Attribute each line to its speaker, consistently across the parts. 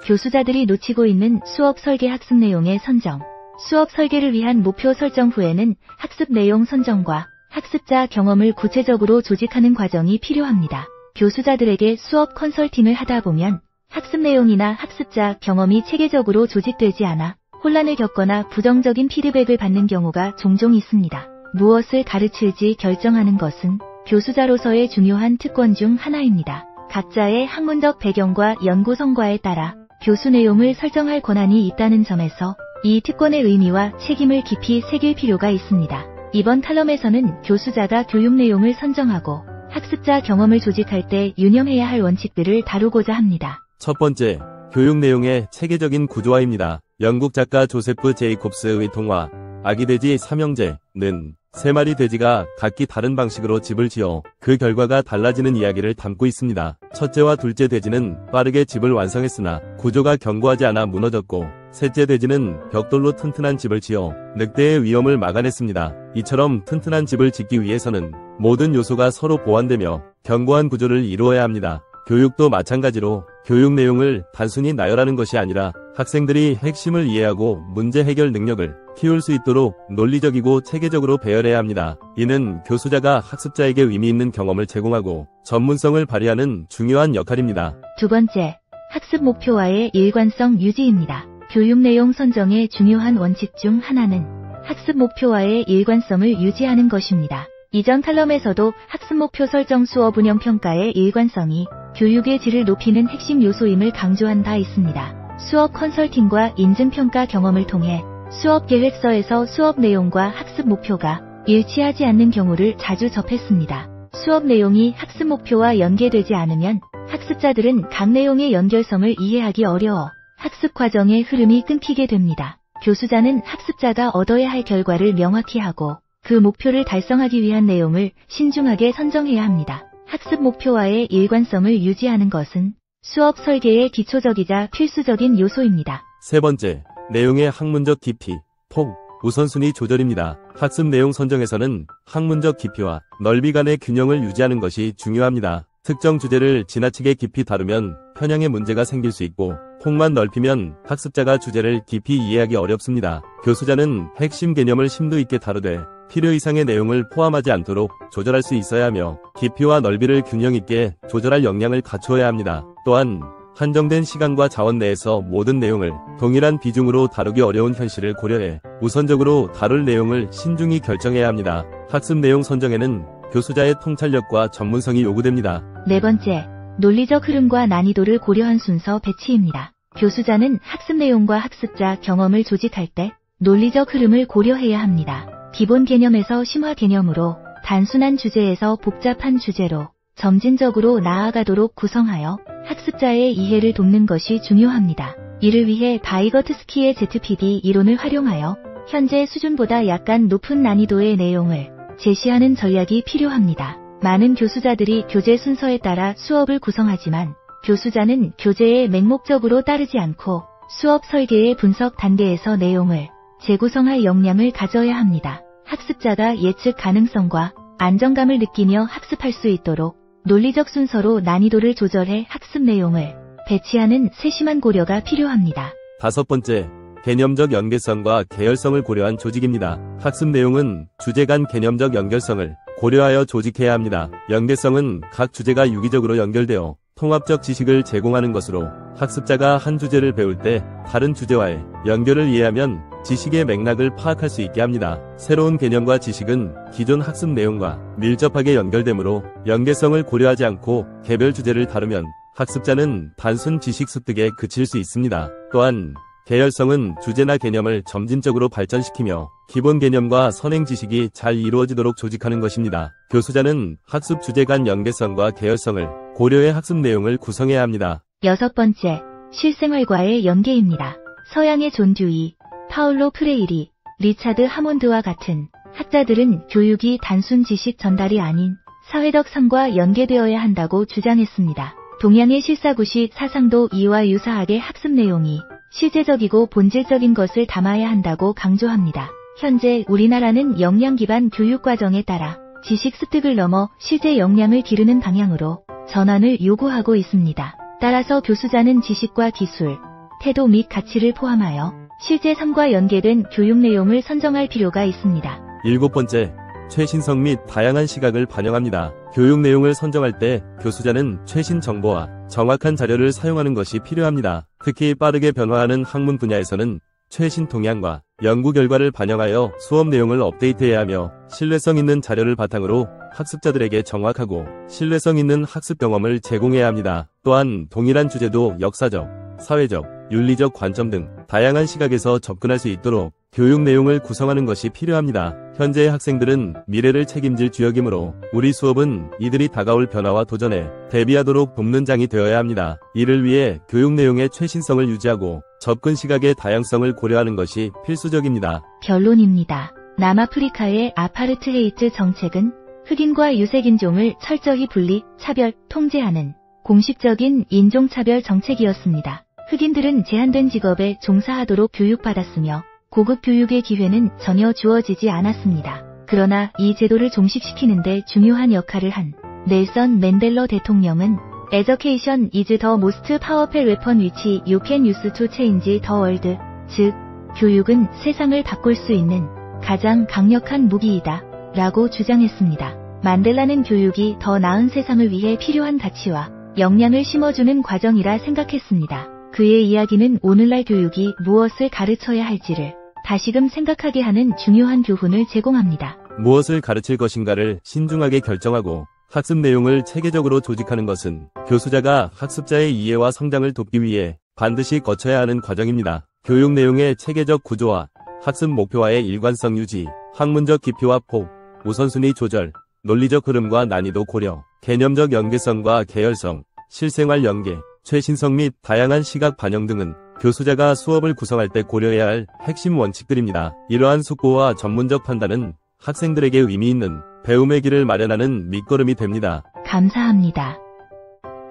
Speaker 1: 교수자들이 놓치고 있는 수업 설계 학습 내용의 선정. 수업 설계를 위한 목표 설정 후에는 학습 내용 선정과 학습자 경험을 구체적으로 조직하는 과정이 필요합니다. 교수자들에게 수업 컨설팅을 하다 보면 학습 내용이나 학습자 경험이 체계적으로 조직되지 않아 혼란을 겪거나 부정적인 피드백을 받는 경우가 종종 있습니다. 무엇을 가르칠지 결정하는 것은 교수자로서의 중요한 특권 중 하나입니다. 각자의 학문적 배경과 연구 성과에 따라 교수 내용을 설정할 권한이 있다는 점에서 이 특권의 의미와 책임을 깊이 새길 필요가 있습니다. 이번 칼럼에서는 교수자가 교육 내용을 선정하고 학습자 경험을 조직할 때 유념해야 할 원칙들을 다루고자 합니다.
Speaker 2: 첫 번째, 교육 내용의 체계적인 구조화입니다. 영국 작가 조세프 제이콥스의 동화 아기 돼지 삼형제는 세 마리 돼지가 각기 다른 방식으로 집을 지어 그 결과가 달라지는 이야기를 담고 있습니다. 첫째와 둘째 돼지는 빠르게 집을 완성했으나 구조가 견고하지 않아 무너졌고, 셋째 돼지는 벽돌로 튼튼한 집을 지어 늑대의 위험을 막아냈습니다. 이처럼 튼튼한 집을 짓기 위해서는 모든 요소가 서로 보완되며 견고한 구조를 이루어야 합니다. 교육도 마찬가지로 교육 내용을 단순히 나열하는 것이 아니라 학생들이 핵심을 이해하고 문제 해결 능력을 키울 수 있도록 논리적이고 체계적으로 배열해야 합니다. 이는 교수자가 학습자에게 의미 있는 경험을 제공하고 전문성을 발휘하는 중요한 역할입니다.
Speaker 1: 두 번째, 학습 목표와의 일관성 유지입니다. 교육 내용 선정의 중요한 원칙 중 하나는 학습 목표와의 일관성을 유지하는 것입니다. 이전 칼럼에서도 학습 목표 설정 수업 운영 평가의 일관성이 교육의 질을 높이는 핵심 요소임을 강조한 바 있습니다. 수업 컨설팅과 인증평가 경험을 통해 수업 계획서에서 수업 내용과 학습 목표가 일치하지 않는 경우를 자주 접했습니다. 수업 내용이 학습 목표와 연계되지 않으면 학습자들은 각 내용의 연결성을 이해하기 어려워 학습 과정의 흐름이 끊기게 됩니다. 교수자는 학습자가 얻어야 할 결과를 명확히 하고 그 목표를 달성하기 위한 내용을 신중하게 선정해야 합니다. 학습 목표와의 일관성을 유지하는 것은 수업 설계의 기초적이자 필수적인 요소입니다.
Speaker 2: 세 번째, 내용의 학문적 깊이, 폭, 우선순위 조절입니다. 학습 내용 선정에서는 학문적 깊이와 넓이 간의 균형을 유지하는 것이 중요합니다. 특정 주제를 지나치게 깊이 다루면 편향의 문제가 생길 수 있고, 폭만 넓히면 학습자가 주제를 깊이 이해하기 어렵습니다. 교수자는 핵심 개념을 심도 있게 다루되 필요 이상의 내용을 포함하지 않도록 조절할 수 있어야 하며, 깊이와 넓이를 균형 있게 조절할 역량을 갖추어야 합니다. 또한 한정된 시간과 자원 내에서 모든 내용을 동일한 비중으로 다루기 어려운 현실을 고려해 우선적으로 다룰 내용을 신중히 결정해야 합니다. 학습 내용 선정에는 교수자의 통찰력과 전문성이 요구됩니다.
Speaker 1: 네 번째, 논리적 흐름과 난이도를 고려한 순서 배치입니다. 교수자는 학습 내용과 학습자 경험을 조직할 때 논리적 흐름을 고려해야 합니다. 기본 개념에서 심화 개념으로, 단순한 주제에서 복잡한 주제로 점진적으로 나아가도록 구성하여 학습자의 이해를 돕는 것이 중요합니다. 이를 위해 바이거트스키의 ZPD 이론을 활용하여 현재 수준보다 약간 높은 난이도의 내용을 제시하는 전략이 필요합니다. 많은 교수자들이 교재 순서에 따라 수업을 구성하지만 교수자는 교재에 맹목적으로 따르지 않고 수업 설계의 분석 단계에서 내용을 재구성할 역량을 가져야 합니다. 학습자가 예측 가능성과 안정감을 느끼며 학습할 수 있도록 논리적 순서로 난이도를 조절해 학습 내용을 배치하는 세심한 고려가 필요합니다.
Speaker 2: 다섯 번째, 개념적 연계성과 계열성을 고려한 조직입니다. 학습 내용은 주제 간 개념적 연결성을 고려하여 조직해야 합니다. 연계성은 각 주제가 유기적으로 연결되어 통합적 지식을 제공하는 것으로, 학습자가 한 주제를 배울 때 다른 주제와의 연결을 이해하면 지식의 맥락을 파악할 수 있게 합니다. 새로운 개념과 지식은 기존 학습 내용과 밀접하게 연결되므로 연계성을 고려하지 않고 개별 주제를 다루면 학습자는 단순 지식 습득에 그칠 수 있습니다. 또한 계열성은 주제나 개념을 점진적으로 발전시키며 기본 개념과 선행 지식이 잘 이루어지도록 조직하는 것입니다. 교수자는 학습 주제 간 연계성과 계열성을 고려해 학습 내용을 구성해야 합니다.
Speaker 1: 여섯 번째, 실생활과의 연계입니다. 서양의 존 듀이, 파울로 프레이리, 리차드 하몬드와 같은 학자들은 교육이 단순 지식 전달이 아닌 사회적 삶과 연계되어야 한다고 주장했습니다. 동양의 실사구시 사상도 이와 유사하게 학습 내용이 실제적이고 본질적인 것을 담아야 한다고 강조합니다. 현재 우리나라는 역량 기반 교육 과정에 따라 지식 습득을 넘어 실제 역량을 기르는 방향으로 전환을 요구하고 있습니다. 따라서 교수자는 지식과 기술, 태도 및 가치를 포함하여 실제 삶과 연계된 교육 내용을 선정할 필요가 있습니다.
Speaker 2: 7번째, 최신성 및 다양한 시각을 반영합니다. 교육 내용을 선정할 때 교수자는 최신 정보와 정확한 자료를 사용하는 것이 필요합니다. 특히 빠르게 변화하는 학문 분야에서는 최신 동향과 연구 결과를 반영하여 수업 내용을 업데이트해야 하며 신뢰성 있는 자료를 바탕으로 학습자들에게 정확하고 신뢰성 있는 학습 경험을 제공해야 합니다. 또한 동일한 주제도 역사적, 사회적, 윤리적 관점 등 다양한 시각에서 접근할 수 있도록 교육 내용을 구성하는 것이 필요합니다. 현재의 학생들은 미래를 책임질 주역이므로 우리 수업은 이들이 다가올 변화와 도전에 대비하도록 돕는 장이 되어야 합니다. 이를 위해 교육 내용의 최신성을 유지하고 접근 시각의 다양성을 고려하는 것이 필수적입니다.
Speaker 1: 결론입니다. 남아프리카의 아파르트헤이트 정책은 흑인과 유색인종을 철저히 분리, 차별, 통제하는 공식적인 인종차별 정책이었습니다. 흑인들은 제한된 직업에 종사하도록 교육받았으며 고급 교육의 기회는 전혀 주어지지 않았습니다. 그러나 이 제도를 종식시키는 데 중요한 역할을 한 넬선 맨델러 대통령은 Education is the most powerful weapon which you can use to change the world. 즉, 교육은 세상을 바꿀 수 있는 가장 강력한 무기이다 라고 주장했습니다. 만델라는 교육이 더 나은 세상을 위해 필요한 가치와 역량을 심어주는 과정이라 생각했습니다. 그의 이야기는 오늘날 교육이 무엇을 가르쳐야 할지를 다시금 생각하게 하는 중요한 교훈을 제공합니다.
Speaker 2: 무엇을 가르칠 것인가를 신중하게 결정하고 학습 내용을 체계적으로 조직하는 것은 교수자가 학습자의 이해와 성장을 돕기 위해 반드시 거쳐야 하는 과정입니다. 교육 내용의 체계적 구조와 학습 목표와의 일관성 유지, 학문적 깊이와 폭, 우선순위 조절, 논리적 흐름과 난이도 고려, 개념적 연계성과 계열성, 실생활 연계, 최신성 및 다양한 시각 반영 등은 교수자가 수업을 구성할 때 고려해야 할 핵심 원칙들입니다. 이러한 숙고와 전문적 판단은 학생들에게 의미 있는 배움의 길을 마련하는 밑거름이 됩니다.
Speaker 1: 감사합니다.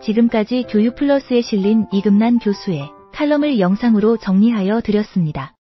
Speaker 1: 지금까지 교육플러스에 실린 이금란 교수의 칼럼을 영상으로 정리하여 드렸습니다.